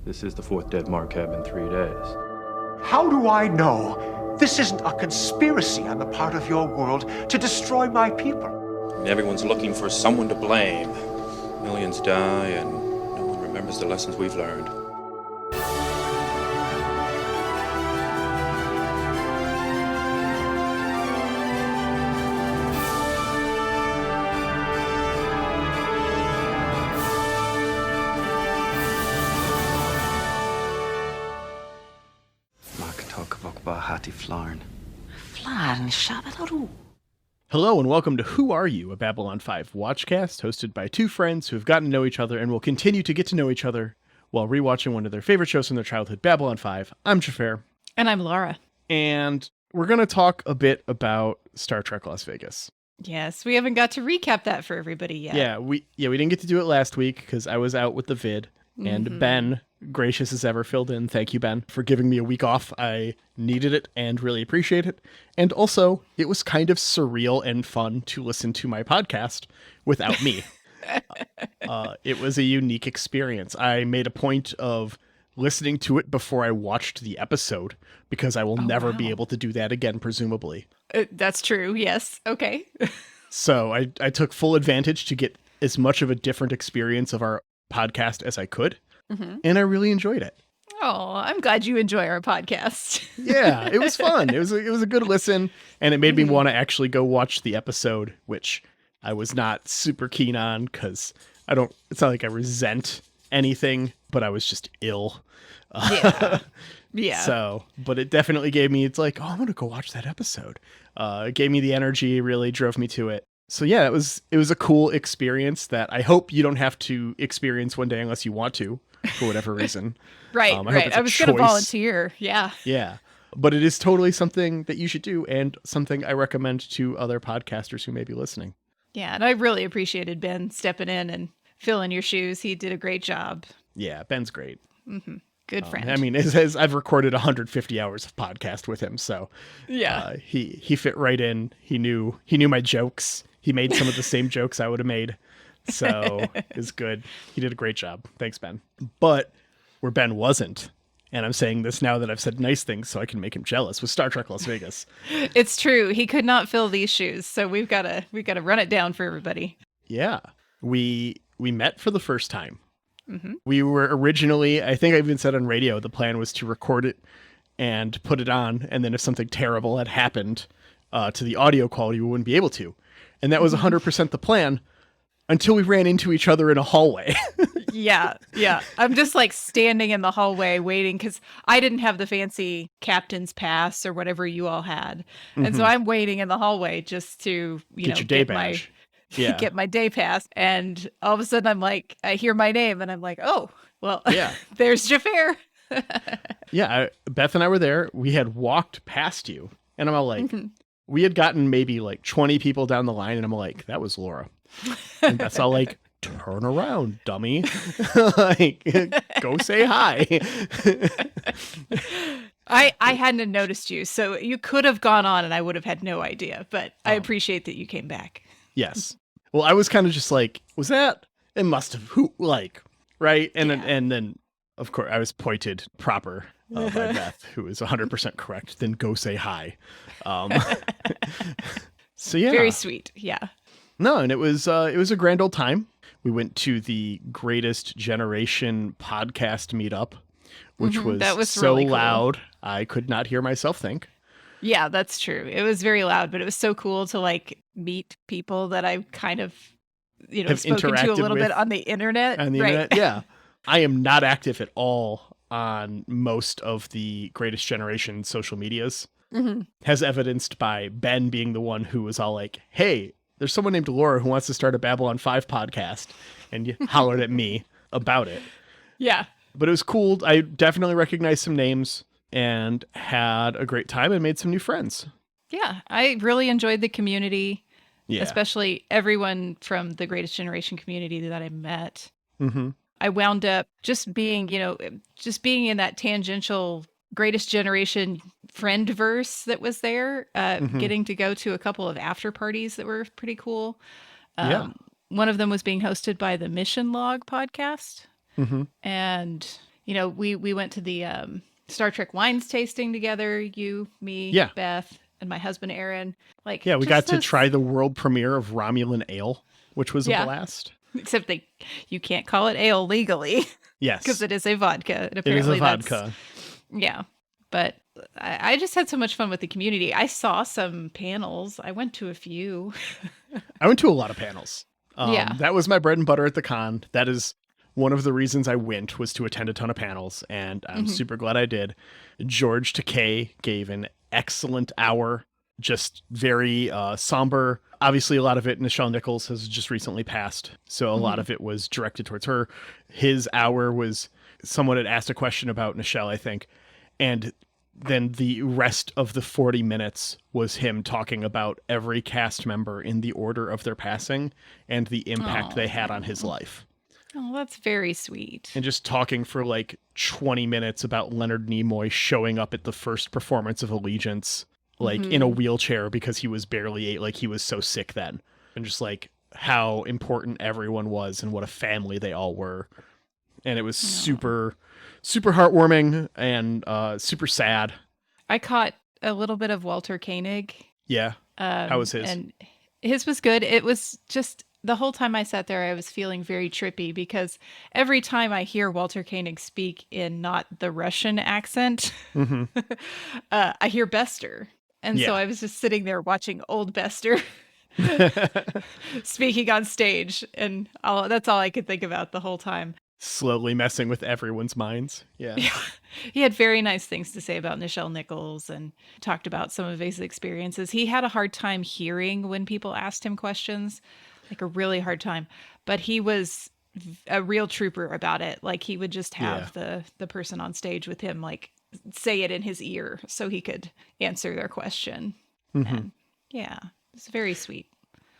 This is the fourth dead Marqueb in 3 days. How do I know this isn't a conspiracy on the part of your world to destroy my people? Everyone's looking for someone to blame. Millions die, and no one remembers the lessons we've learned. Hello and welcome to Who Are You, a Babylon 5 watchcast hosted by two friends who have gotten to know each other and will continue to get to know each other while rewatching one of their favorite shows from their childhood, Babylon 5. I'm Xhafer. And I'm Laura. And we're going to talk a bit about Star Trek Las Vegas. Yes, we haven't got to recap that for everybody yet. Yeah, we didn't get to do it last week because I was out with the vid. And Ben, gracious as ever, filled in. Thank you, Ben, for giving me a week off. I needed it and really appreciate it. And also, it was kind of surreal and fun to listen to my podcast without me. It was a unique experience. I made a point of listening to it before I watched the episode because I will never be able to do that again, presumably. That's true. Yes. Okay. So I took full advantage to get as much of a different experience of our podcast as I could, and I really enjoyed it. Oh, I'm glad you enjoy our podcast. Yeah, it was fun. It was a good listen, and it made me want to actually go watch the episode, which I was not super keen on because it's not like I resent anything, but I was just ill. Yeah. So, but it definitely gave me, it's like, oh, I'm going to go watch that episode. It gave me the energy, really drove me to it. So yeah, it was a cool experience that I hope you don't have to experience one day unless you want to, for whatever reason. Right. I was going to volunteer. Yeah. Yeah. But it is totally something that you should do and something I recommend to other podcasters who may be listening. Yeah. And I really appreciated Ben stepping in and filling your shoes. He did a great job. Yeah. Ben's great. Good friend. I mean, I've recorded 150 hours of podcast with him. So yeah, he fit right in. He knew my jokes. He made some of the same jokes I would have made. So it's good. He did a great job. Thanks, Ben. But where Ben wasn't, and I'm saying this now that I've said nice things so I can make him jealous, was Star Trek Las Vegas. It's true. He could not fill these shoes. So we've got to run it down for everybody. Yeah. We met for the first time. We were originally, I think I even said on radio, the plan was to record it and put it on. And then if something terrible had happened to the audio quality, we wouldn't be able to. And that was 100% the plan until we ran into each other in a hallway. Yeah. I'm just like standing in the hallway waiting because I didn't have the fancy captain's pass or whatever you all had. And so I'm waiting in the hallway just to, get your day badge. Get my day pass. And all of a sudden I'm like, I hear my name and I'm like, oh, well, yeah. There's Xhafer. Yeah. Beth and I were there. We had walked past you and I'm all like, we had gotten maybe like 20 people down the line and I'm like, that was Laura. And Beth's all like, turn around, dummy. Like, go say hi. I hadn't noticed you, so you could have gone on and I would have had no idea, but I appreciate that you came back. Yes. Well, I was kind of just like, was that? It must have, right? And then, of course, I was pointed proper by Beth, who is 100% correct. Then go say hi. So yeah. Very sweet. Yeah. No, and it was a grand old time. We went to the Greatest Generation podcast meetup, which was so really cool. loud I could not hear myself think. Yeah, that's true. It was very loud, but it was so cool to like meet people that I kind of, have spoken to a little bit on the internet. Internet, yeah. I am not active at all on most of the Greatest Generation social medias, as evidenced by Ben being the one who was all like, hey, there's someone named Laura who wants to start a Babylon 5 podcast, and you hollered at me about it. Yeah. But it was cool. I definitely recognized some names and had a great time and made some new friends. Yeah, I really enjoyed the community, yeah. Especially everyone from the Greatest Generation community that I met. Mm-hmm. I wound up just being in that tangential Greatest Generation friend-verse that was there, getting to go to a couple of after parties that were pretty cool. One of them was being hosted by the Mission Log podcast. And, we went to the Star Trek wines tasting together. You, me, Yeah. Beth, and my husband Aaron. Like, Yeah, we just got to this- try the world premiere of Romulan Ale, which was a Yeah. blast. Except you can't call it ale legally Yes. because it is a vodka. And It is apparently a vodka. Yeah. But I just had so much fun with the community. I saw some panels. I went to a few. I went to a lot of panels. Yeah. That was my bread and butter at the con. That is one of the reasons I went, was to attend a ton of panels, and I'm super glad I did. George Takei gave an excellent hour, just very somber. Obviously, a lot of it, Nichelle Nichols has just recently passed, so a lot of it was directed towards her. His hour was, someone had asked a question about Nichelle, I think, and then the rest of the 40 minutes was him talking about every cast member in the order of their passing and the impact they had on his life. Oh, that's very sweet. And just talking for like 20 minutes about Leonard Nimoy showing up at the first performance of Allegiance, like in a wheelchair because he was barely like he was so sick then, and just like how important everyone was and what a family they all were. And it was super heartwarming and super sad. I caught a little bit of Walter Koenig. Yeah. How was his? And his was good. It was just the whole time I sat there, I was feeling very trippy because every time I hear Walter Koenig speak in not the Russian accent, I hear Bester. And so Yeah. I was just sitting there watching old Bester speaking on stage. And that's all I could think about the whole time. Slowly messing with everyone's minds. Yeah. He had very nice things to say about Nichelle Nichols and talked about some of his experiences. He had a hard time hearing when people asked him questions, like a really hard time. But he was a real trooper about it. Like he would just have the person on stage with him, like say it in his ear so he could answer their question. And yeah, it's very sweet.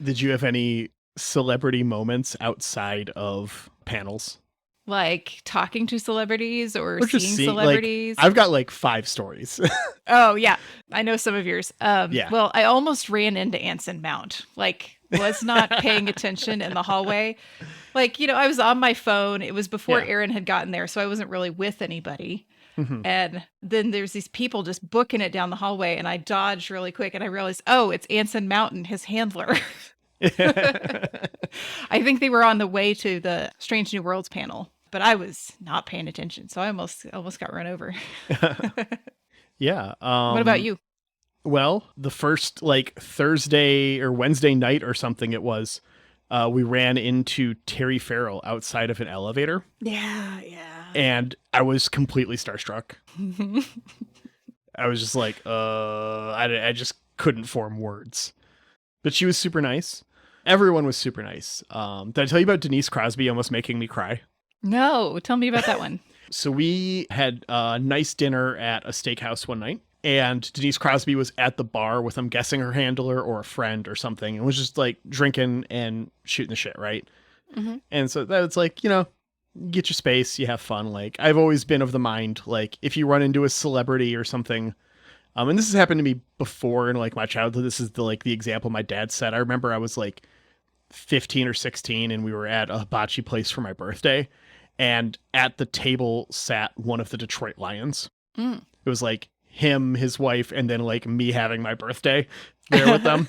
Did you have any celebrity moments outside of panels? Like talking to celebrities or Or seeing celebrities? Like, I've got like 5 stories. Oh, yeah. I know some of yours. Yeah. Well, I almost ran into Anson Mount. Like, was not paying attention in the hallway. Like, I was on my phone. It was before Aaron had gotten there, so I wasn't really with anybody. And then there's these people just booking it down the hallway, and I dodged really quick, and I realized, oh, it's Anson Mountain, his handler. I think they were on the way to the Strange New Worlds panel, but I was not paying attention, so I almost got run over. Yeah. What about you? Well, the first like Thursday or Wednesday night or something it was, we ran into Terry Farrell outside of an elevator. Yeah. And I was completely starstruck. I was just like, I just couldn't form words. But she was super nice. Everyone was super nice. Did I tell you about Denise Crosby almost making me cry? No, tell me about that one. So we had a nice dinner at a steakhouse one night, and Denise Crosby was at the bar with, I'm guessing, her handler or a friend or something, and was just like drinking and shooting the shit, right? And so that's like, get your space, you have fun. Like, I've always been of the mind, like, if you run into a celebrity or something, and this has happened to me before in like my childhood. This is the example my dad said. I remember I was like 15 or 16 and we were at a hibachi place for my birthday, and at the table sat one of the Detroit Lions. It was like him, his wife, and then like me having my birthday there with them.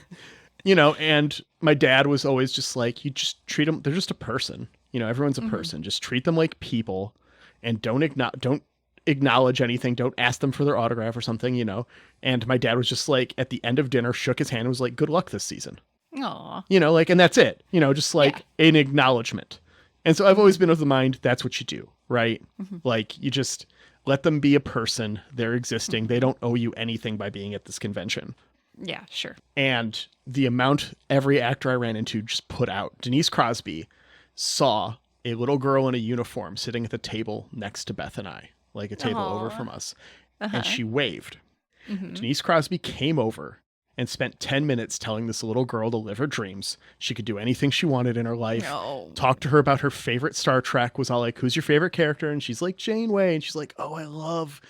And my dad was always just like, you just treat them, they're just a person. Everyone's a person. Just treat them like people, and don't acknowledge anything. Don't ask them for their autograph or something, And my dad was just like, at the end of dinner, shook his hand and was like, good luck this season. Aw. And that's it, just like an acknowledgement. And so I've always been of the mind, that's what you do, right? Like, you just let them be a person. They're existing. They don't owe you anything by being at this convention. Yeah, sure. And the amount every actor I ran into just put out. Denise Crosby saw a little girl in a uniform sitting at the table next to Beth and I, like a table over from us. And she waved. Denise Crosby came over and spent 10 minutes telling this little girl to live her dreams. She could do anything she wanted in her life. Talked to her about her favorite Star Trek, was all like, who's your favorite character? And she's like, Janeway. And she's like, oh, I love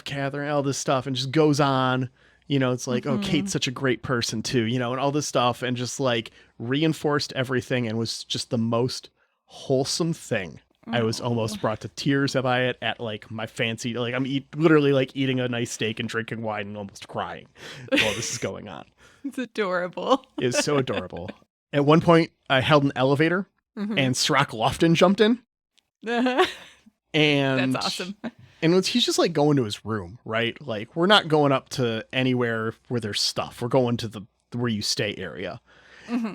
Catherine, all this stuff. And just goes on. It's like, oh, Kate's such a great person too, and all this stuff, and just like reinforced everything, and was just the most wholesome thing I was almost brought to tears by it at like my fancy, like I'm literally like eating a nice steak and drinking wine and almost crying while this is going on. It's adorable. It's so adorable. At one point, I held an elevator and Srock Lofton jumped in. And That's awesome. And he's just like going to his room, right? Like we're not going up to anywhere where there's stuff. We're going to the where you stay area.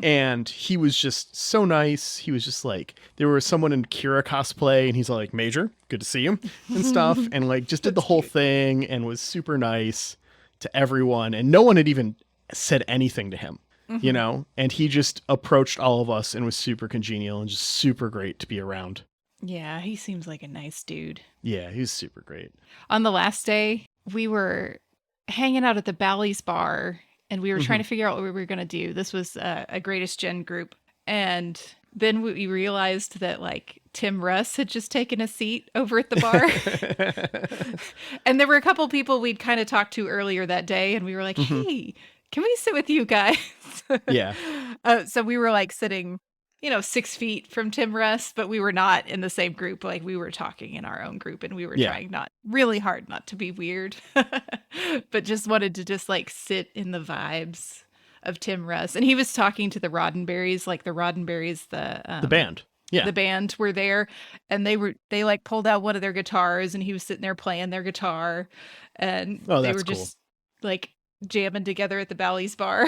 And he was just so nice. He was just like, there was someone in Kira cosplay and he's like, Major, good to see you and stuff. And like just did the whole thing and was super nice to everyone. And no one had even said anything to him, you know? And he just approached all of us and was super congenial and just super great to be around. Yeah, he seems like a nice dude. Yeah, he was super great. On the last day, we were hanging out at the Bally's bar and we were trying to figure out what we were going to do. This was a Greatest Gen group. And then we realized that like Tim Russ had just taken a seat over at the bar. And there were a couple people we'd kind of talked to earlier that day. And we were like, hey, can we sit with you guys? Yeah. So we were like sitting, 6 feet from Tim Russ, but we were not in the same group. Like we were talking in our own group and we were trying really hard not to be weird, but just wanted to just like sit in the vibes of Tim Russ. And he was talking to the Roddenberries, like the Roddenberries, the band. Yeah. The band were there and they like pulled out one of their guitars and he was sitting there playing their guitar and they were just like jamming together at the Bally's bar.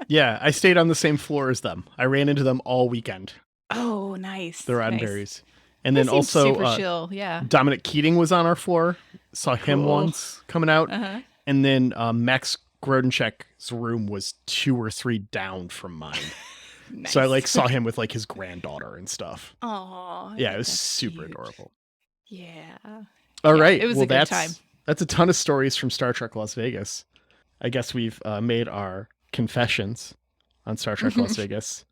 Yeah, I stayed on the same floor as them. I ran into them all weekend. Oh, nice. The Roddenberries. Nice. And then also super chill. Yeah. Dominic Keating was on our floor. Saw him once coming out. And then Max Grodenchek's room was 2 or 3 down from mine. Nice. So I like saw him with like his granddaughter and stuff. Oh, yeah, it was super adorable. Yeah. All right. It was a good time. That's a ton of stories from Star Trek Las Vegas. I guess we've made our confessions on Star Trek Las Vegas.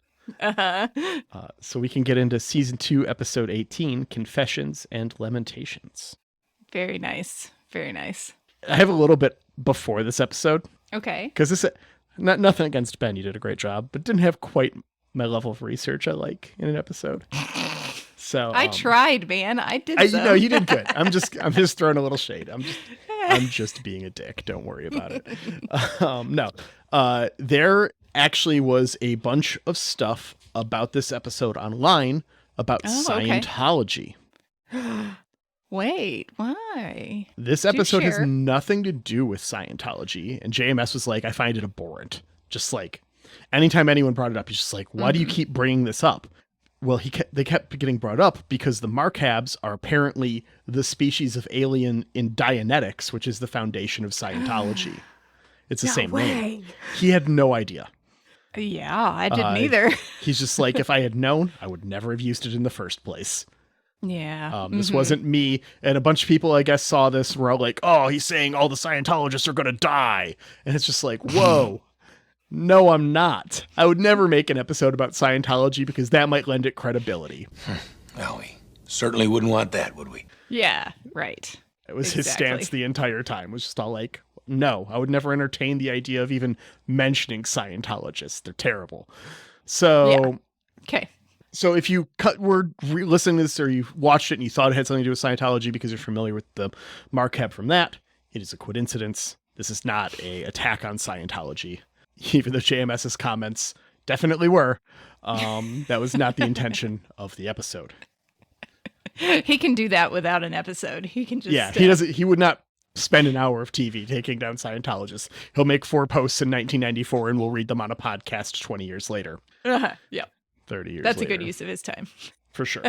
So we can get into season 2, episode 18, Confessions and Lamentations. Very nice. Very nice. I have a little bit before this episode. Okay. Because this, nothing against Ben, you did a great job, but didn't have quite my level of research I like in an episode. So I tried, man. I did. No, you did good. I'm just throwing a little shade. I'm just being a dick. Don't worry about it. No. There actually was a bunch of stuff about this episode online about Scientology. Wait, why? This episode has nothing to do with Scientology. And JMS was like, I find it abhorrent. Just like, anytime anyone brought it up, he's just like, why do you keep bringing this up? Well, they kept getting brought up because the Markhabs are apparently the species of alien in Dianetics, which is the foundation of Scientology. It's the same name. He had no idea. Yeah, I didn't either. He's just like, if I had known, I would never have used it in the first place. Yeah. This wasn't me. And a bunch of people, I guess, saw this and were all like, oh, he's saying all the Scientologists are going to die. And it's just like, whoa. No, I'm not. I would never make an episode about Scientology because that might lend it credibility. Well, we certainly wouldn't want that, would we? Yeah, right. It was his stance the entire time. It was just all like, no, I would never entertain the idea of even mentioning Scientologists. They're terrible. So, okay. So if you were listening to this or you watched it and you thought it had something to do with Scientology because you're familiar with the Markhab from that, it is a coincidence. This is not an attack on Scientology. Even though JMS's comments definitely were, that was not the intention of the episode. He can do that without an episode. He can just he would not spend an hour of TV taking down Scientologists. He'll make 4 posts in 1994 and we'll read them on a podcast 20 years later. Yeah. 30 years That's later. a good use of his time. For sure.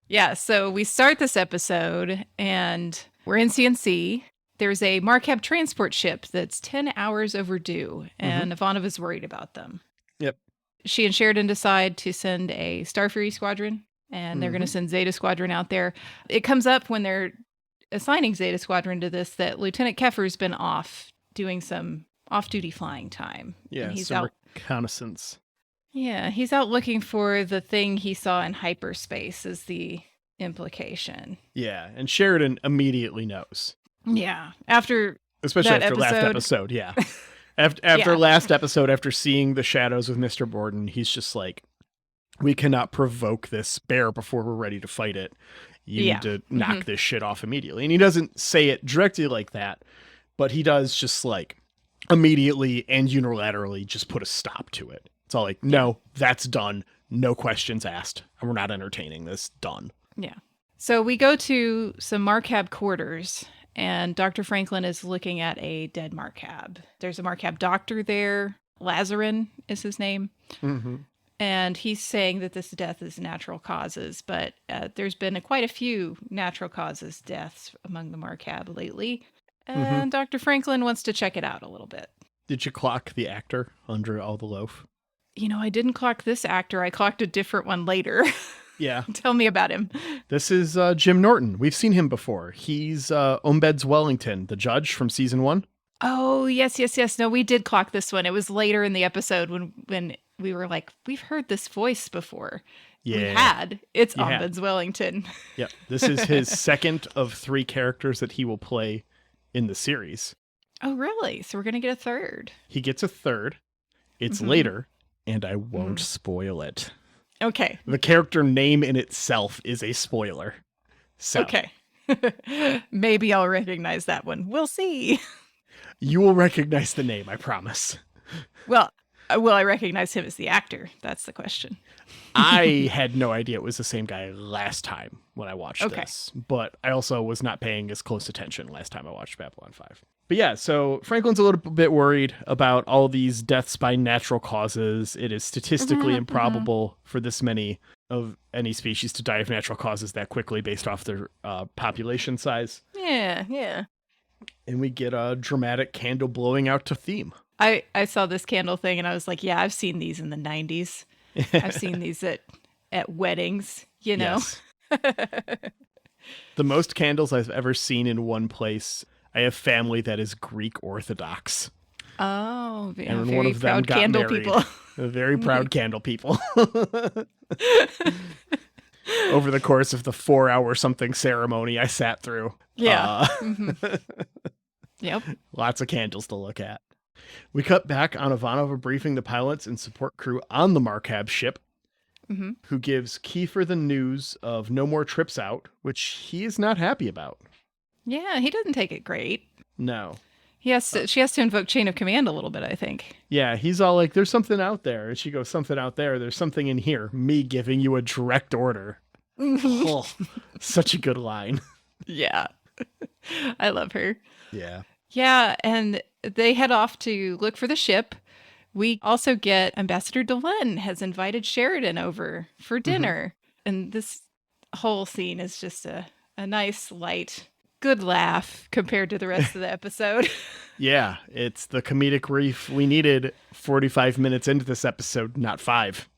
Yeah, so we start this episode and we're in CNC. There's a Markhab transport ship that's 10 hours overdue, and Ivanova's worried about them. Yep. She and Sheridan decide to send a Starfury squadron, and they're going to send Zeta Squadron out there. It comes up when they're assigning Zeta Squadron to this that Lieutenant Keffer's been off doing some off-duty flying time. Yeah, and he's some out. reconnaissance. Yeah, he's out looking for the thing he saw in hyperspace is the implication. Yeah, and Sheridan immediately knows. Yeah, especially after last episode, yeah. After last episode, after seeing the shadows with Mr. Borden, he's just like, we cannot provoke this bear before we're ready to fight it. You Yeah. need to knock this shit off immediately. And he doesn't say it directly like that, but he does just like immediately and unilaterally just put a stop to it. It's all like, no, that's done. No questions asked. And we're not entertaining this. Done. Yeah. So we go to some Marcab quarters, and Dr. Franklin is looking at a dead Marcab. There's a Marcab doctor there. Lazarin is his name. Mm-hmm. And he's saying that this death is natural causes, but there's been quite a few natural causes deaths among the Marcab lately. And Dr. Franklin wants to check it out a little bit. Did you clock the actor under all the loaf? You know, I didn't clock this actor. I clocked a different one later. Yeah. Tell me about him. This is Jim Norton. We've seen him before. He's Ombeds Wellington, the judge from season 1. Oh, yes. No, we did clock this one. It was later in the episode when we were like, we've heard this voice before. Yeah. We had. It's You had. Ombuds Wellington. Yep. This is his second of 3 characters that he will play in the series. Oh, really? So we're going to get a third. He gets a third. It's later, and I won't spoil it. Okay. The character name in itself is a spoiler. So Okay. Maybe I'll recognize that one. We'll see. you will recognize the name, I promise. Well, will I recognize him as the actor? That's the question. I had no idea it was the same guy last time when I watched Okay. this, but I also was not paying as close attention last time I watched Babylon 5. But yeah, so Franklin's a little bit worried about all these deaths by natural causes. It is statistically improbable for this many of any species to die of natural causes that quickly based off their population size. Yeah. And we get a dramatic candle blowing out to theme. I saw this candle thing and I was like, yeah, I've seen these in the 90s. I've seen these at weddings, you know? Yes. The most candles I've ever seen in one place. I have family that is Greek Orthodox. Oh, yeah, And very one of them proud got candle married. people. Very proud candle people. Over the course of the 4-hour something ceremony I sat through. Yeah. Yep. Lots of candles to look at. We cut back on Ivanova briefing the pilots and support crew on the Marcab ship, who gives Kiefer the news of no more trips out, which he is not happy about. Yeah, he doesn't take it great. No. She has to invoke chain of command a little bit, I think. Yeah, he's all like, there's something out there. And she goes, something out there. There's something in here. Me giving you a direct order. Oh, such a good line. Yeah. I love her. Yeah. Yeah, and they head off to look for the ship. We also get Ambassador Delenn has invited Sheridan over for dinner. And this whole scene is just a nice, light, good laugh compared to the rest of the episode. Yeah, it's the comedic relief we needed 45 minutes into this episode, not 5.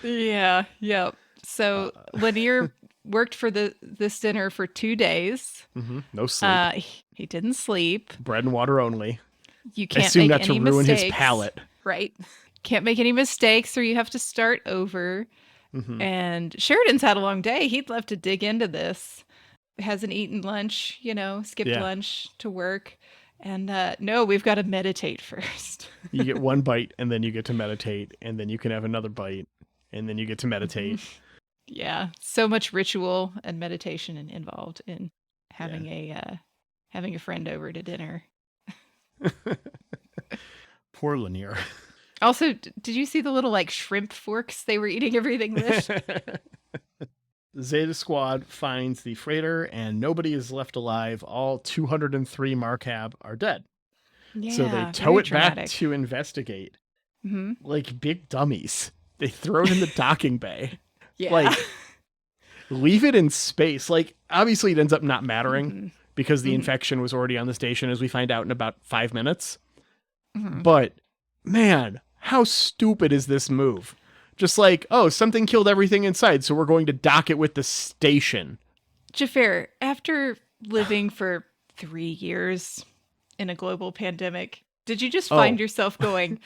Yeah, yep. So Lanier worked for this dinner for 2 days. No sleep. He didn't sleep. Bread and water only. You I can't assume make not any to ruin mistakes, his palate. right? Can't make any mistakes, or you have to start over. And Sheridan's had a long day. He'd love to dig into this. Hasn't eaten lunch, skipped Yeah. lunch to work. And no, we've got to meditate first. You get one bite, and then you get to meditate, and then you can have another bite, and then you get to meditate. Yeah, so much ritual and meditation involved in having a friend over to dinner. Poor Lanier. Also, did you see the little shrimp forks they were eating everything with? Zeta Squad finds the freighter, and nobody is left alive. All 203 Marcab are dead. Yeah, So they tow very it back dramatic. to investigate. Mm-hmm. Like big dummies. They throw it in the docking bay. Yeah. Like, leave it in space. Like, obviously it ends up not mattering because the infection was already on the station, as we find out in about 5 minutes. But, man, how stupid is this move? Just like, oh, something killed everything inside, so we're going to dock it with the station. Xhafer, after living for 3 years in a global pandemic, did you just find yourself going,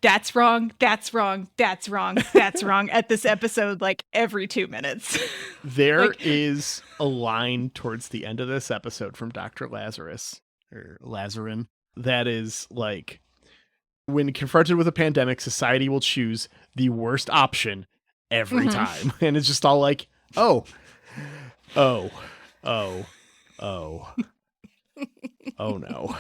that's wrong, that's wrong, that's wrong, that's wrong at this episode every 2 minutes? There is a line towards the end of this episode from Dr. Lazarus, or Lazarin, that is like, when confronted with a pandemic, society will choose the worst option every time. And it's just all like, oh, oh, oh, oh, oh no.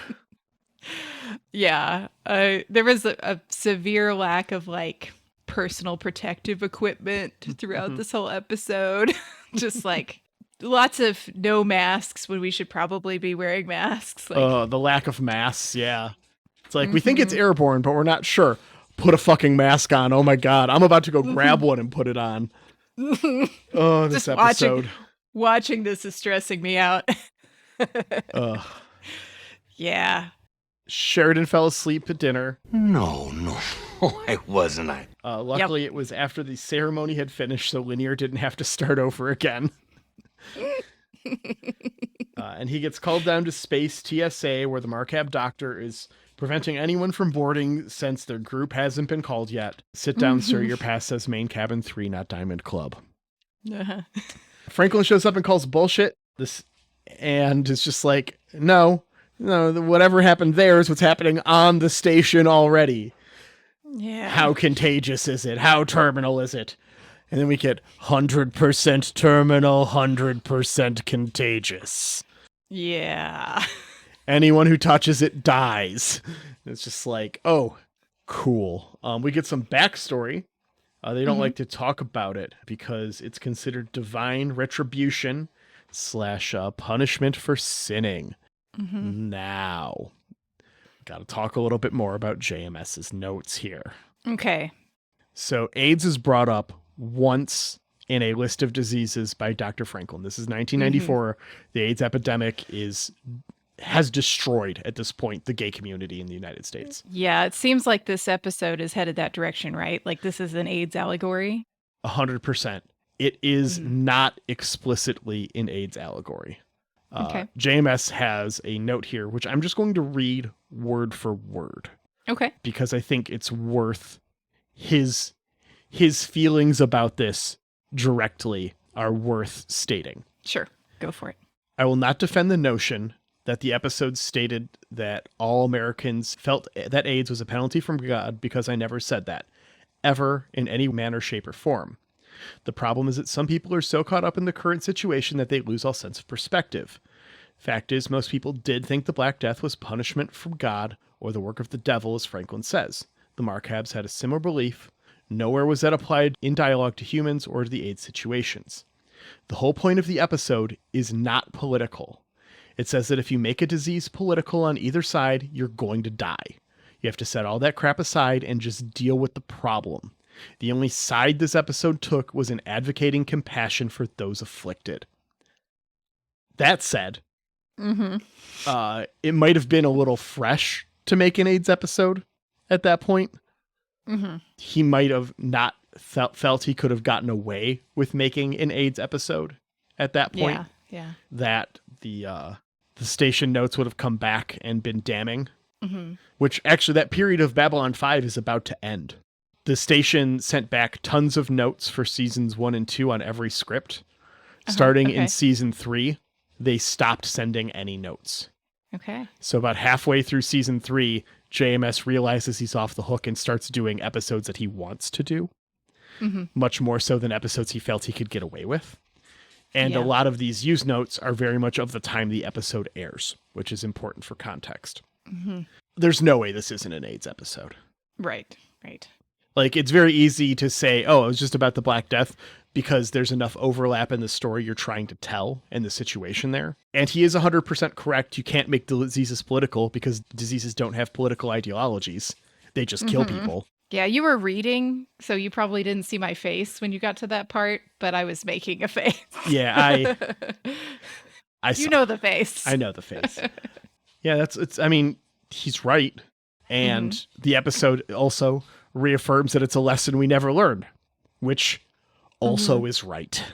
Yeah. There was a severe lack of like personal protective equipment throughout this whole episode. Just like lots of no masks when we should probably be wearing masks. Like, The lack of masks, yeah. It's like, we think it's airborne, but we're not sure. Put a fucking mask on. Oh my God. I'm about to go grab one and put it on. Oh, this just episode. watching this is stressing me out. Ugh. Yeah. Sheridan fell asleep at dinner. No, I wasn't. Luckily, it was after the ceremony had finished, so Linear didn't have to start over again. And he gets called down to Space TSA, where the Marcab doctor is preventing anyone from boarding since their group hasn't been called yet. Sit down, sir. Your pass says main cabin 3, not Diamond Club. Franklin shows up and calls bullshit. And it's just like, no, whatever happened there is what's happening on the station already. Yeah. How contagious is it? How terminal is it? And then we get 100% terminal, 100% contagious. Yeah. Anyone who touches it dies. It's just like, oh, cool. We get some backstory. They don't like to talk about it because it's considered divine retribution / punishment for sinning. Now, got to talk a little bit more about JMS's notes here. Okay. So AIDS is brought up once in a list of diseases by Dr. Franklin. This is 1994. The AIDS epidemic has destroyed, at this point, the gay community in the United States. Yeah, it seems like this episode is headed that direction, right? Like this is an AIDS allegory. 100%. It is not explicitly an AIDS allegory. Okay. JMS has a note here, which I'm just going to read word for word. Okay. Because I think it's worth his feelings about this directly are worth stating. Sure. Go for it. I will not defend the notion that the episode stated that all Americans felt that AIDS was a penalty from God, because I never said that, ever, in any manner, shape, or form. The problem is that some people are so caught up in the current situation that they lose all sense of perspective. Fact is, most people did think the Black Death was punishment from God or the work of the devil, as Franklin says. The Marcabs had a similar belief. Nowhere was that applied in dialogue to humans or to the AIDS situations. The whole point of the episode is not political. It says that if you make a disease political on either side, you're going to die. You have to set all that crap aside and just deal with the problem. The only side this episode took was in advocating compassion for those afflicted. That said, it might have been a little fresh to make an AIDS episode at that point. He might have not felt he could have gotten away with making an AIDS episode at that point. Yeah. That the station notes would have come back and been damning. Which actually, that period of Babylon 5 is about to end. The station sent back tons of notes for seasons 1 and 2 on every script. Starting in season 3, they stopped sending any notes. Okay. So about halfway through season 3, JMS realizes he's off the hook and starts doing episodes that he wants to do. Much more so than episodes he felt he could get away with. And a lot of these use notes are very much of the time the episode airs, which is important for context. There's no way this isn't an AIDS episode. Right. Like, it's very easy to say, oh, it was just about the Black Death, because there's enough overlap in the story you're trying to tell and the situation there. And he is 100% correct. You can't make diseases political because diseases don't have political ideologies. They just kill people. Yeah, you were reading, so you probably didn't see my face when you got to that part, but I was making a face. Yeah, you know the face. I know the face. Yeah, I mean, he's right. And the episode also reaffirms that it's a lesson we never learned, which also is right.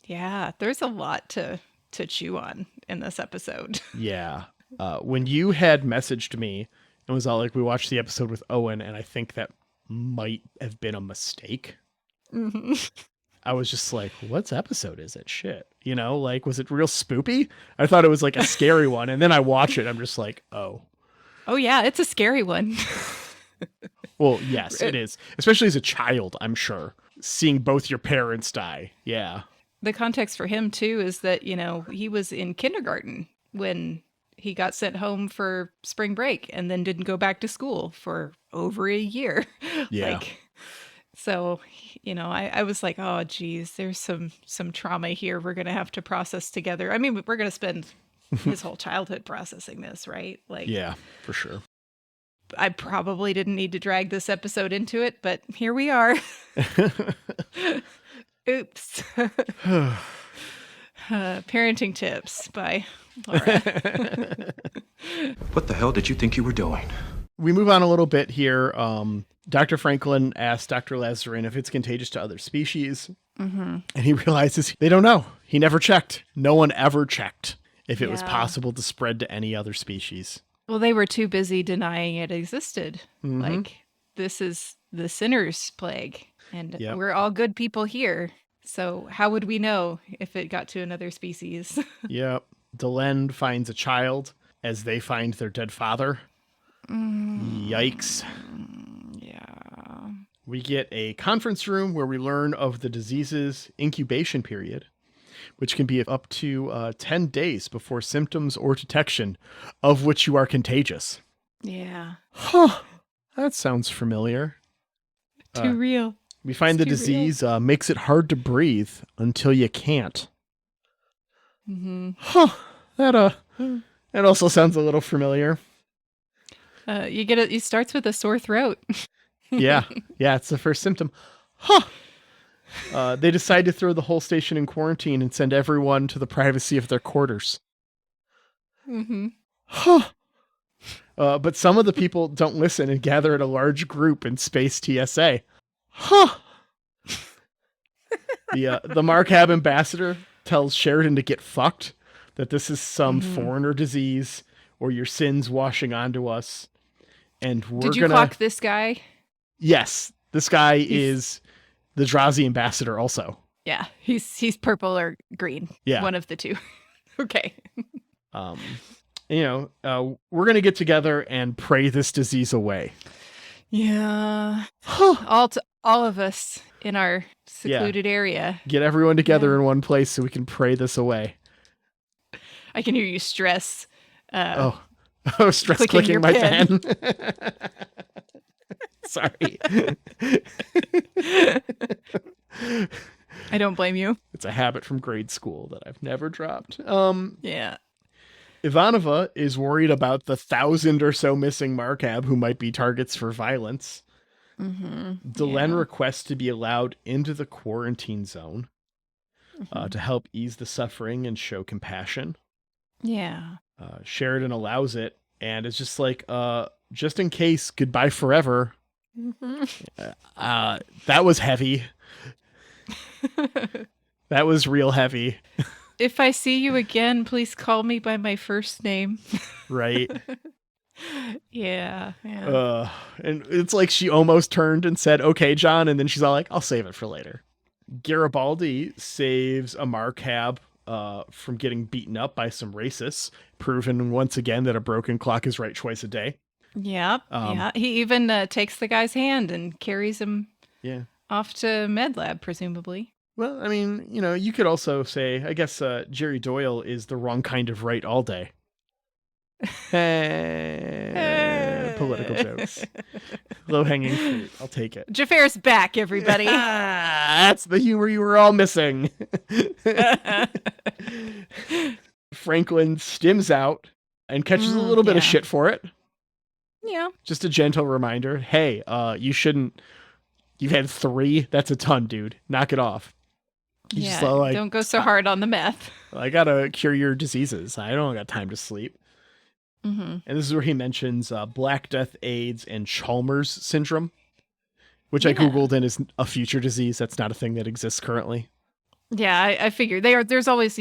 Yeah, there's a lot to chew on in this episode. Yeah. When you had messaged me and was all like, we watched the episode with Owen, and I think that might have been a mistake. I was just like, what episode is it? Shit. You know, like, was it real spoopy? I thought it was like a scary one. And then I watch it. I'm just like, oh. Oh, yeah, it's a scary one. Well, yes, it is. Especially as a child, I'm sure. seeing both your parents die. Yeah. The context for him too is that, he was in kindergarten when he got sent home for spring break and then didn't go back to school for over a year. Yeah. So, I was like, oh, geez, there's some trauma here we're going to have to process together. I mean, we're going to spend his whole childhood processing this, right? Yeah, for sure. I probably didn't need to drag this episode into it, but here we are. Oops. Parenting tips by Laura. What the hell did you think you were doing? We move on a little bit here. Dr. Franklin asks Dr. Lazarin if it's contagious to other species. And he realizes they don't know. He never checked. No one ever checked if it was possible to spread to any other species. Well, they were too busy denying it existed. This is the sinner's plague. And we're all good people here. So how would we know if it got to another species? Yep. Delenn finds a child as they find their dead father. Yikes. Yeah. We get a conference room where we learn of the disease's incubation period, which can be up to 10 days before symptoms or detection of which you are contagious. Yeah. Huh. That sounds familiar. Too real. We find the disease makes it hard to breathe until you can't. Huh. That also sounds a little familiar. You get it. It starts with a sore throat. Yeah, it's the first symptom. Huh. They decide to throw the whole station in quarantine and send everyone to the privacy of their quarters. Huh. But some of the people don't listen and gather in a large group in Space TSA. Huh. The Marcab ambassador tells Sheridan to get fucked, that this is some foreigner disease or your sins washing onto us. And Did you clock this guy? Yes, this guy is the Drazi ambassador also. Yeah, he's purple or green. Yeah, one of the two. Okay. We're gonna get together and pray this disease away. Yeah. all of us in our secluded area. Get everyone together in one place so we can pray this away. I can hear you stress. Stress clicking my pen. Sorry. I don't blame you. It's a habit from grade school that I've never dropped. Yeah. Ivanova is worried about the 1,000 or so missing Marcab who might be targets for violence. Delenn requests to be allowed into the quarantine zone to help ease the suffering and show compassion. Yeah. Sheridan allows it and it's just like, just in case, goodbye forever. That was heavy. That was real heavy. If I see you again, please call me by my first name. Right. Yeah. And it's like she almost turned and said, okay, John. And then she's all like, I'll save it for later. Garibaldi saves a Marcab from getting beaten up by some racists, proving once again that a broken clock is right twice a day. Yep. He even takes the guy's hand and carries him off to med lab, presumably. Well, I mean, you could also say, I guess Jerry Doyle is the wrong kind of right all day. Political jokes. Low-hanging fruit. I'll take it. Xhafer's back, everybody. That's the humor you were all missing. Franklin stims out and catches a little bit of shit for it. Yeah. Just a gentle reminder. Hey, you shouldn't. You've had 3. That's a ton, dude. Knock it off. He's don't go so hard on the meth. I gotta cure your diseases. I don't got time to sleep. And this is where he mentions Black Death, AIDS, and Chalmers syndrome, which I Googled and is a future disease. That's not a thing that exists currently. Yeah, I figured there's always,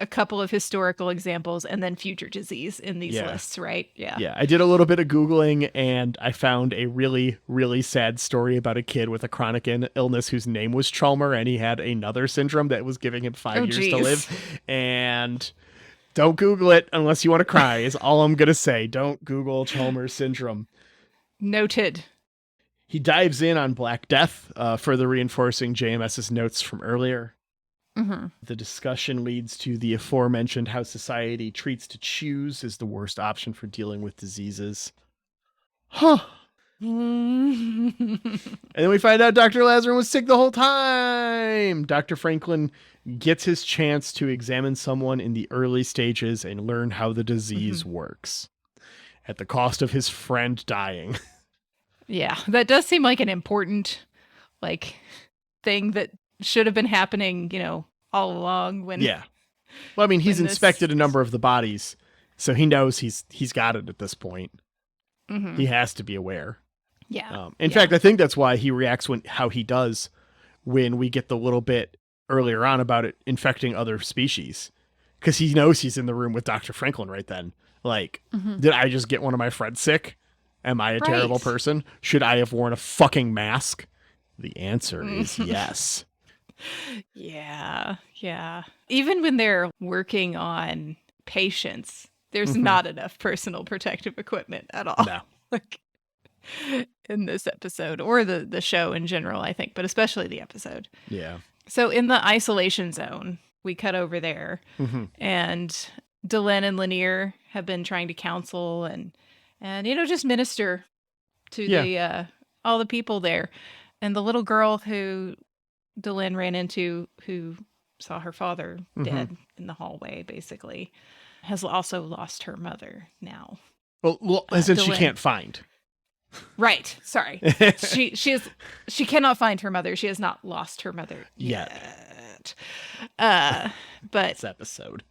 a couple of historical examples and then future disease in these lists, right? Yeah. Yeah, I did a little bit of Googling and I found a really, really sad story about a kid with a chronic illness whose name was Chalmer and he had another syndrome that was giving him 5 years to live. And don't Google it unless you want to cry is all I'm going to say. Don't Google Chalmers syndrome. Noted. He dives in on Black Death, further reinforcing JMS's notes from earlier. Mm-hmm. The discussion leads to the aforementioned how society treats to choose as the worst option for dealing with diseases. Huh. And then we find out Dr. Lazarin was sick the whole time. Dr. Franklin gets his chance to examine someone in the early stages and learn how the disease works at the cost of his friend dying. Yeah, that does seem like an important thing that should have been happening, all along when Yeah. Well, I mean, he's when this- inspected a number of the bodies, so he knows he's got it at this point. Mhm. He has to be aware. Yeah. In fact, I think that's why he reacts how he does when we get the little bit earlier on about it infecting other species, because he knows he's in the room with Dr. Franklin right then. Like, did I just get one of my friends sick? Am I a terrible Right. person? Should I have worn a fucking mask? The answer is yes. Yeah. Even when they're working on patients, there's not enough personal protective equipment at all. No. Like in this episode or the show in general, I think, but especially the episode. Yeah. So in the isolation zone, we cut over there and Delenn and Lanier have been trying to counsel and just minister to the all the people there. And the little girl who Delenn ran into, who saw her father dead in the hallway, basically, has also lost her mother now. Well, as in she Delenn. can't find. Right. Sorry. she cannot find her mother. She has not lost her mother yet. But This episode.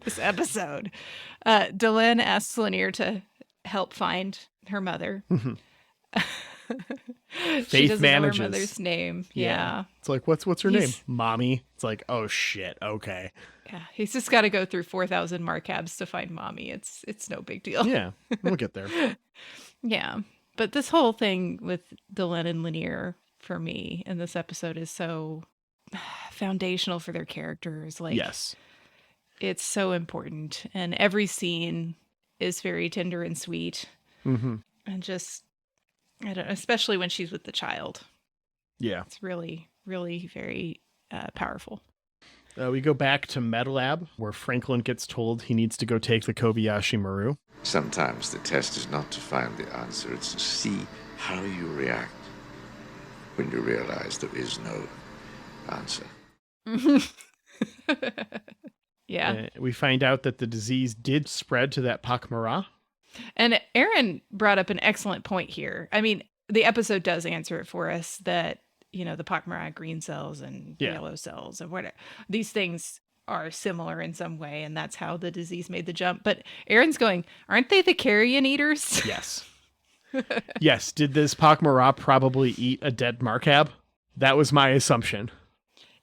this episode, Delenn asks Lanier to help find her mother. She Faith doesn't manages. know her mother's name. Yeah. It's like, what's her name? He's- Mommy. It's like, oh shit. Okay. Yeah. He's just got to go through 4,000 markabs to find mommy. It's no big deal. Yeah. We'll get there. Yeah. But this whole thing with Delenn and Lanier for me in this episode is so foundational for their characters. Like, Yes. it's so important. And every scene is very tender and sweet. Mm-hmm. And just, I don't know, especially when she's with the child. Yeah. It's really, really very powerful. We go back to MedLab, where Franklin gets told he needs to go take the Kobayashi Maru. Sometimes the test is not to find the answer, it's to see how you react when you realize there is no answer. Yeah. We find out that the disease did spread to that Pakmara. And Aaron brought up an excellent point here. I mean, the episode does answer it for us that, the Pakmara green cells and yellow cells and whatever, these things are similar in some way. And that's how the disease made the jump. But Aaron's going, aren't they the carrion eaters? Yes. Yes. Did this Pakmara probably eat a dead Markab? That was my assumption.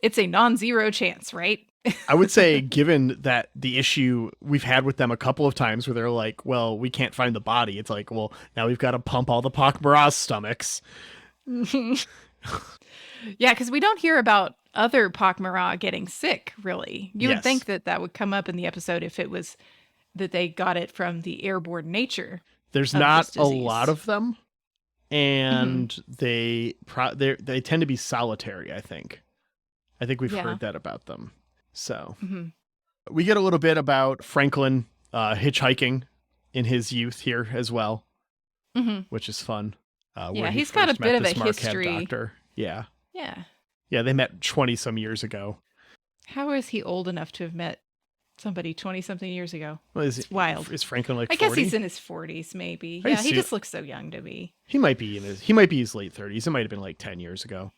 It's a non-zero chance, right? I would say, given that the issue we've had with them a couple of times where they're like, well, we can't find the body. It's like, well, now we've got to pump all the Pakmara's stomachs. Yeah, because we don't hear about other Pakmara getting sick, really. You would Yes. think that would come up in the episode if it was that they got it from the airborne nature. There's Of not this a disease. lot of them, and they tend to be solitary, I think. I think we've Yeah. heard that about them. So we get a little bit about Franklin hitchhiking in his youth here as well, which is fun. Where he he's got a first bit met of this a Marquette history. Doctor. Yeah. Yeah. Yeah, they met 20-some years ago. How is he old enough to have met somebody 20-something years ago? Well, It's wild. Is Franklin like I 40? guess he's in his 40s, maybe. I Yeah, he assume- just looks so young to me. He might be his late 30s. It might have been like 10 years ago.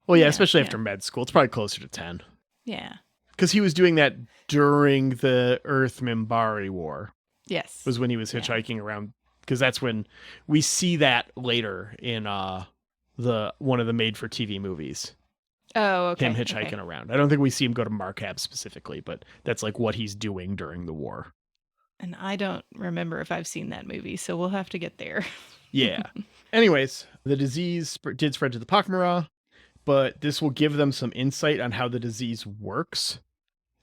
Well, yeah, Yeah, especially yeah. after med school. It's probably closer to 10. Yeah. Because he was doing that during the Earth Mimbari War, Yes. was when he was hitchhiking around. Because that's when we see that later in one of the made-for-TV movies. Oh, okay. Him hitchhiking around. I don't think we see him go to Markham specifically, but that's like what he's doing during the war. And I don't remember if I've seen that movie, so we'll have to get there. Yeah. Anyways, the disease did spread to the Pakmara, but this will give them some insight on how the disease works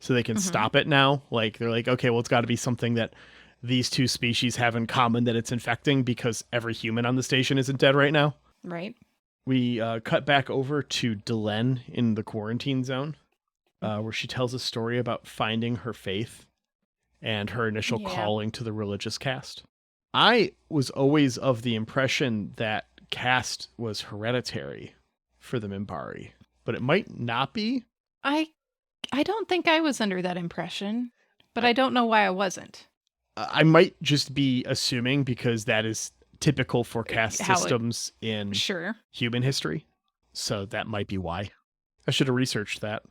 so they can stop it now. Like, they're like, okay, well, it's got to be something that these two species have in common that it's infecting, because every human on the station isn't dead right now. Right. We cut back over to Delenn in the quarantine zone, where she tells a story about finding her faith and her initial calling to the religious caste. I was always of the impression that caste was hereditary for the Minbari, but it might not be. I don't think I was under that impression, but I don't know why I wasn't. I might just be assuming because that is typical for caste systems in human history. So that might be why. I should have researched that.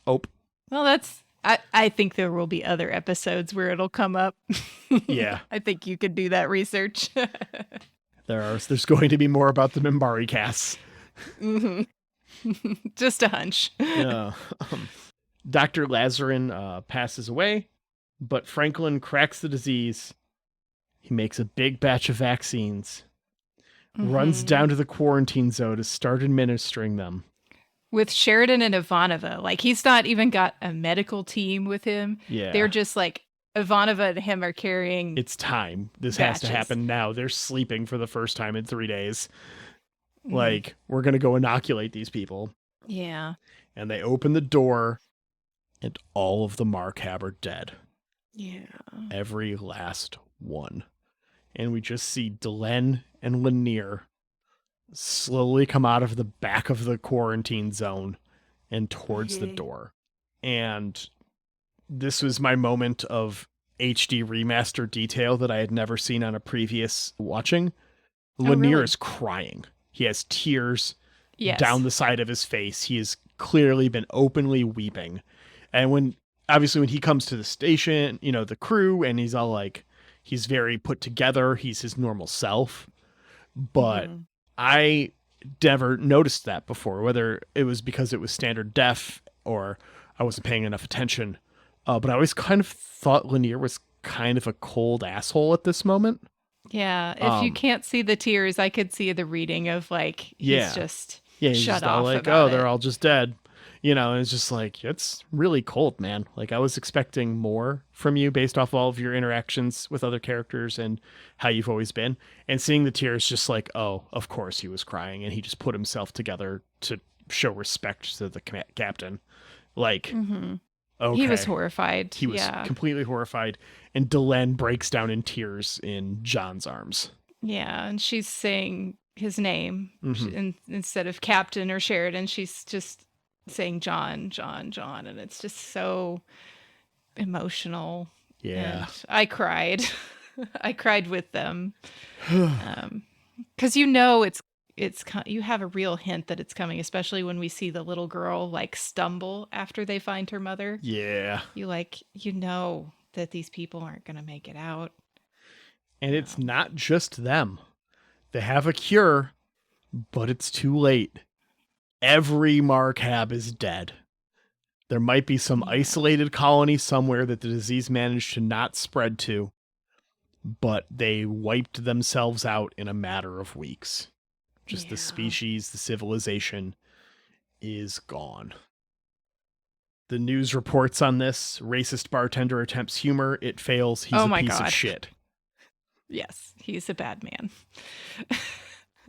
Oh. Well, I think there will be other episodes where it'll come up. Yeah. I think you could do that research. There's going to be more about the Minbari castes. Mm-hmm. Just a hunch. Yeah. Dr. Lazarin passes away, but Franklin cracks the disease. He makes a big batch of vaccines, runs down to the quarantine zone to start administering them. With Sheridan and Ivanova. Like, he's not even got a medical team with him. Yeah. They're just like, Ivanova and him are carrying... It's time. This batches. has to happen now. They're sleeping for the first time in 3 days. Like, we're going to go inoculate these people. Yeah. And they open the door, and all of the Markhab are dead. Yeah. Every last one. And we just see Delenn and Lanier slowly come out of the back of the quarantine zone and towards the door. And this was my moment of HD remaster detail that I had never seen on a previous watching. Lanier is crying. He has tears down the side of his face. He has clearly been openly weeping. And when he comes to the station, the crew, and he's all like, he's very put together. He's his normal self. But I never noticed that before, whether it was because it was standard def or I wasn't paying enough attention. But I always kind of thought Lanier was kind of a cold asshole at this moment. Yeah. If you can't see the tears, I could see the reading of like, he's just shut off like, about they're all just dead. And it's just like, it's really cold, man. Like, I was expecting more from you based off all of your interactions with other characters and how you've always been. And seeing the tears, just like, oh, of course he was crying. And he just put himself together to show respect to the captain. Like, okay. He was horrified. He was completely horrified. And Delenn breaks down in tears in John's arms. Yeah, and she's saying his name instead of Captain or Sheridan. She's just saying John, John, John, and it's just so emotional. Yeah. And I cried. I cried with them. Because you have a real hint that it's coming, especially when we see the little girl like stumble after they find her mother. Yeah. You know that these people aren't going to make it out. And it's not just them. They have a cure, but it's too late. Every Markhab is dead. There might be some isolated colony somewhere that the disease managed to not spread to, but they wiped themselves out in a matter of weeks. Just the species, the civilization is gone. The news reports on this. Racist bartender attempts humor. It fails. He's a piece of shit. Yes, he's a bad man.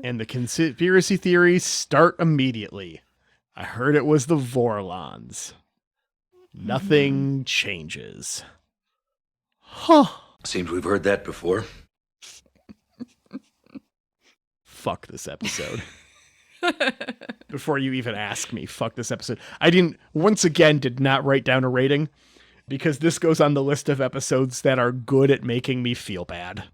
And the conspiracy theories start immediately. I heard it was the Vorlons. Nothing changes. Huh. Seems we've heard that before. Fuck this episode. Before you even ask me, fuck this episode. Once again, did not write down a rating because this goes on the list of episodes that are good at making me feel bad.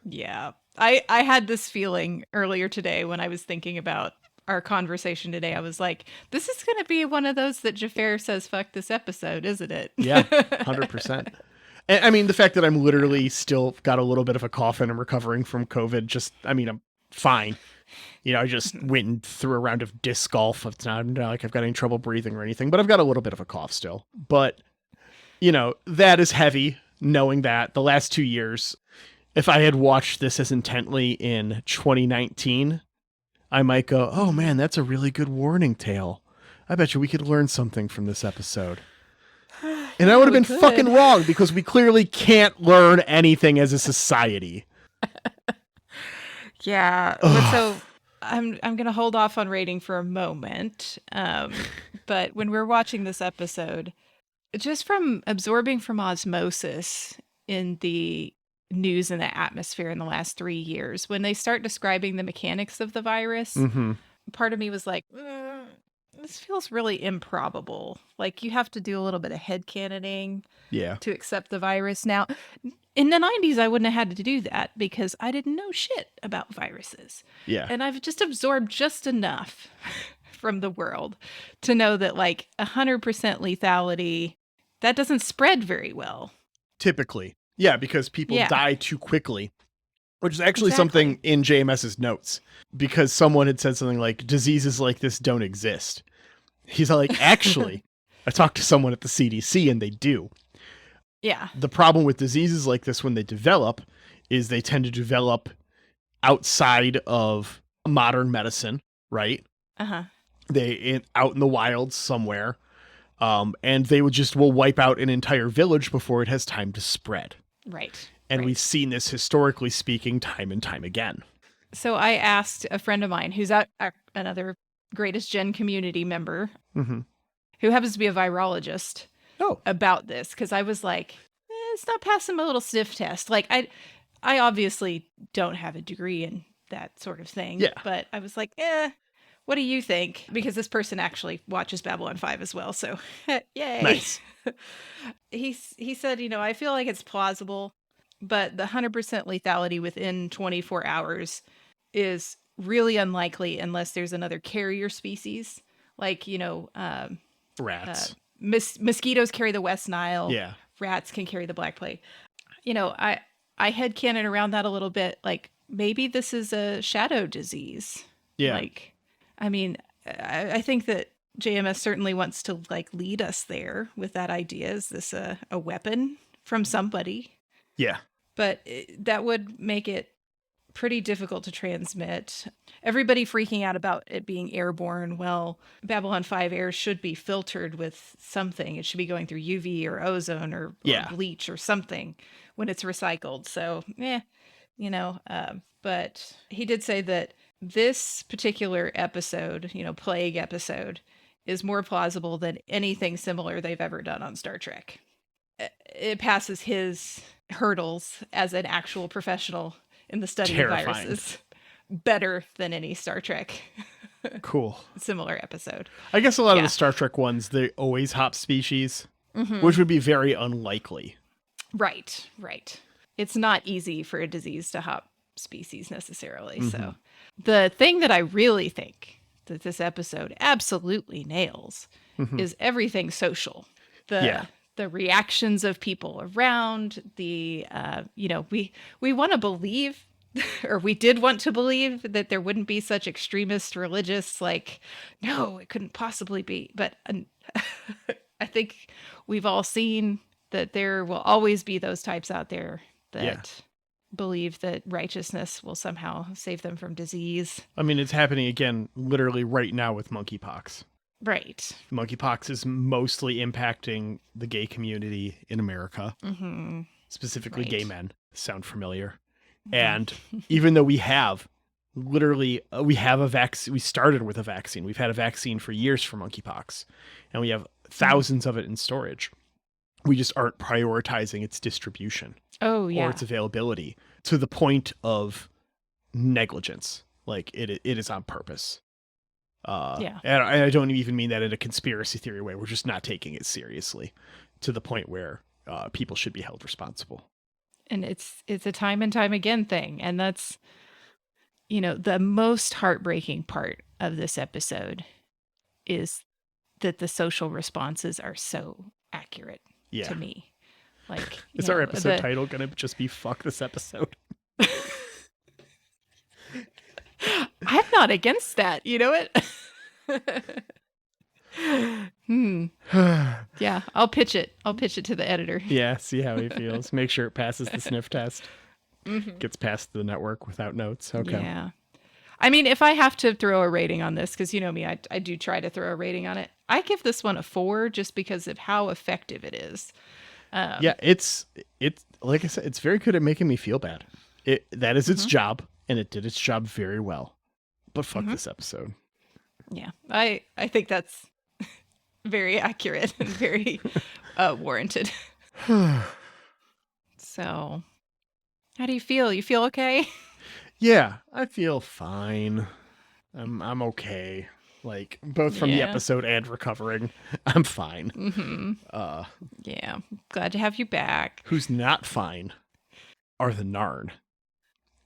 Yeah. I had this feeling earlier today when I was thinking about our conversation today. I was like, this is going to be one of those that Xhafer says, fuck this episode, isn't it? Yeah, 100%. And I mean, the fact that I'm literally still got a little bit of a cough and I'm recovering from COVID, I'm fine. I just went and threw a round of disc golf. It's not like I've got any trouble breathing or anything, but I've got a little bit of a cough still. But, that is heavy, knowing that the last 2 years, if I had watched this as intently in 2019, I might go, oh man, that's a really good warning tale. I bet you we could learn something from this episode. And I would have been fucking wrong because we clearly can't learn anything as a society. Yeah. So I'm going to hold off on rating for a moment. But when we're watching this episode, just from absorbing from osmosis in the news and the atmosphere in the last 3 years, when they start describing the mechanics of the virus, part of me was like, this feels really improbable. Like, you have to do a little bit of headcanoning to accept the virus. Now, in the 90s, I wouldn't have had to do that because I didn't know shit about viruses. Yeah. And I've just absorbed just enough from the world to know that, like, 100% lethality, that doesn't spread very well. Typically. Yeah, because people die too quickly, which is actually something in JMS's notes, because someone had said something like, diseases like this don't exist. He's like, actually, I talked to someone at the CDC and they do. Yeah. The problem with diseases like this when they develop is they tend to develop outside of modern medicine, right? Uh-huh. Out in the wilds somewhere. And they will wipe out an entire village before it has time to spread. Right. And we've seen this historically speaking time and time again. So I asked a friend of mine who's another Greatest Gen community member who happens to be a virologist about this, because I was like, it's not passing my little sniff test. Like, I obviously don't have a degree in that sort of thing. Yeah. But I was like, what do you think? Because this person actually watches Babylon 5 as well. So yay. Nice. He said, I feel like it's plausible, but the 100% lethality within 24 hours is really unlikely unless there's another carrier species. Like, Rats. Mosquitoes carry the West Nile. Yeah. Rats can carry the Black Plague. I headcanon around that a little bit. Like, maybe this is a shadow disease. Yeah. Like, I mean, I think that JMS certainly wants to, like, lead us there with that idea. Is this a weapon from somebody? Yeah. But that would make it pretty difficult to transmit. Everybody freaking out about it being airborne. Well, Babylon 5 air should be filtered with something. It should be going through UV or ozone or bleach or something when it's recycled. So, but he did say that this particular episode, plague episode, is more plausible than anything similar they've ever done on Star Trek. It passes his hurdles as an actual professional in the study of viruses better than any Star Trek cool similar episode. I guess a lot of the Star Trek ones, they always hop species, which would be very unlikely. Right. It's not easy for a disease to hop species necessarily. So the thing that I really think that this episode absolutely nails is everything social. The reactions of people around, we want to believe, or we did want to believe, that there wouldn't be such extremist religious, like, no, it couldn't possibly be. But I think we've all seen that there will always be those types out there that believe that righteousness will somehow save them from disease. I mean, it's happening again literally right now with monkeypox. Right. Monkeypox is mostly impacting the gay community in America, specifically gay men. Sound familiar? And even though we have a vaccine, we started with a vaccine. We've had a vaccine for years for monkeypox, and we have thousands of it in storage. We just aren't prioritizing its distribution or its availability to the point of negligence. Like, it is on purpose. And I don't even mean that in a conspiracy theory way. We're just not taking it seriously to the point where people should be held responsible. And it's a time and time again thing. And that's, the most heartbreaking part of this episode is that the social responses are so accurate to me. Like, is our episode title going to just be "Fuck this episode"? I'm not against that. You know it. Yeah, I'll pitch it. I'll pitch it to the editor. Yeah, see how he feels. Make sure it passes the sniff test. Gets past the network without notes. Okay. Yeah. I mean, if I have to throw a rating on this, because you know me, I do try to throw a rating on it. I give this one a 4 just because of how effective it is. It's like I said, it's very good at making me feel bad. That is its job, and it did its job very well. But fuck this episode. Yeah, I think that's very accurate and very warranted. So, how do you feel? You feel okay? Yeah, I feel fine. I'm okay. Like, both from the episode and recovering, I'm fine. Mm-hmm. Yeah, glad to have you back. Who's not fine are the Narn.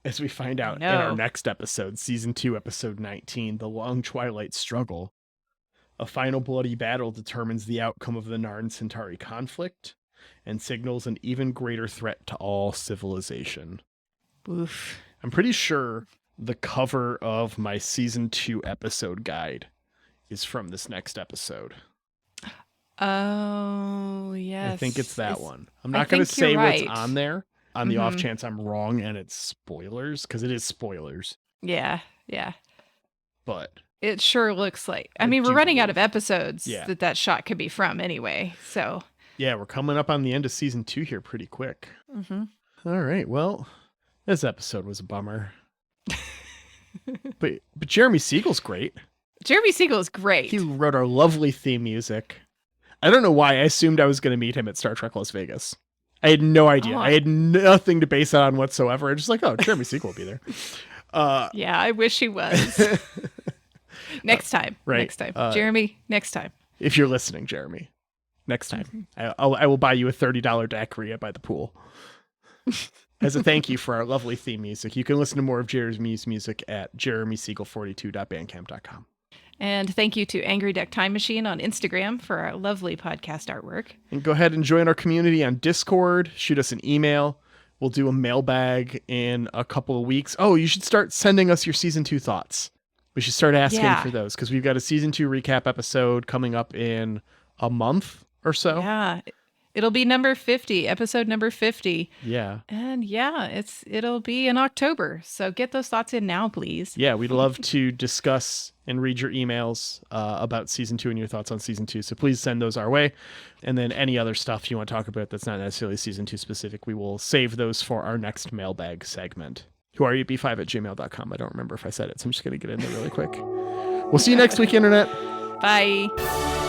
As we find out in our next episode, Season 2, Episode 19, The Long Twilight Struggle. A final bloody battle determines the outcome of the Narn-Centauri conflict and signals an even greater threat to all civilization. Oof. I'm pretty sure the cover of my Season 2 episode guide is from this next episode. Oh, yes. I think it's that one. I'm not going to say what's on there on the off chance I'm wrong and it's spoilers, because it is spoilers. Yeah. But it sure looks like. I mean, we're running out of episodes Yeah. that shot could be from anyway. So yeah, we're coming up on the end of Season 2 here pretty quick. Mm-hmm. All right, well, this episode was a bummer. but Jeremy Siegel's great. Jeremy Siegel is great. He wrote our lovely theme music. I don't know why. I assumed I was going to meet him at Star Trek Las Vegas. I had no idea. I had nothing to base it on whatsoever. I'm just like, oh, Jeremy Siegel will be there. Yeah, I wish he was. Next time. Right. Next time. Jeremy, next time. If you're listening, Jeremy, next time. I will buy you a $30 daiquiri by the pool. As a thank you for our lovely theme music. You can listen to more of Jeremy's music at jeremysiegel42.bandcamp.com. And thank you to Angry Duck Time Machine on Instagram for our lovely podcast artwork. And go ahead and join our community on Discord. Shoot us an email. We'll do a mailbag in a couple of weeks. Oh, you should start sending us your Season 2 thoughts. We should start asking for those, because we've got a Season 2 recap episode coming up in a month or so. Yeah. It'll be number 50, episode number 50. Yeah. And yeah, it'll be in October. So get those thoughts in now, please. Yeah, we'd love to discuss and read your emails about Season 2 and your thoughts on Season 2. So please send those our way. And then any other stuff you want to talk about that's not necessarily Season 2 specific, we will save those for our next mailbag segment. whoareyouB5@gmail.com. I don't remember if I said it, so I'm just going to get in there really quick. We'll see you next week, Internet. Bye.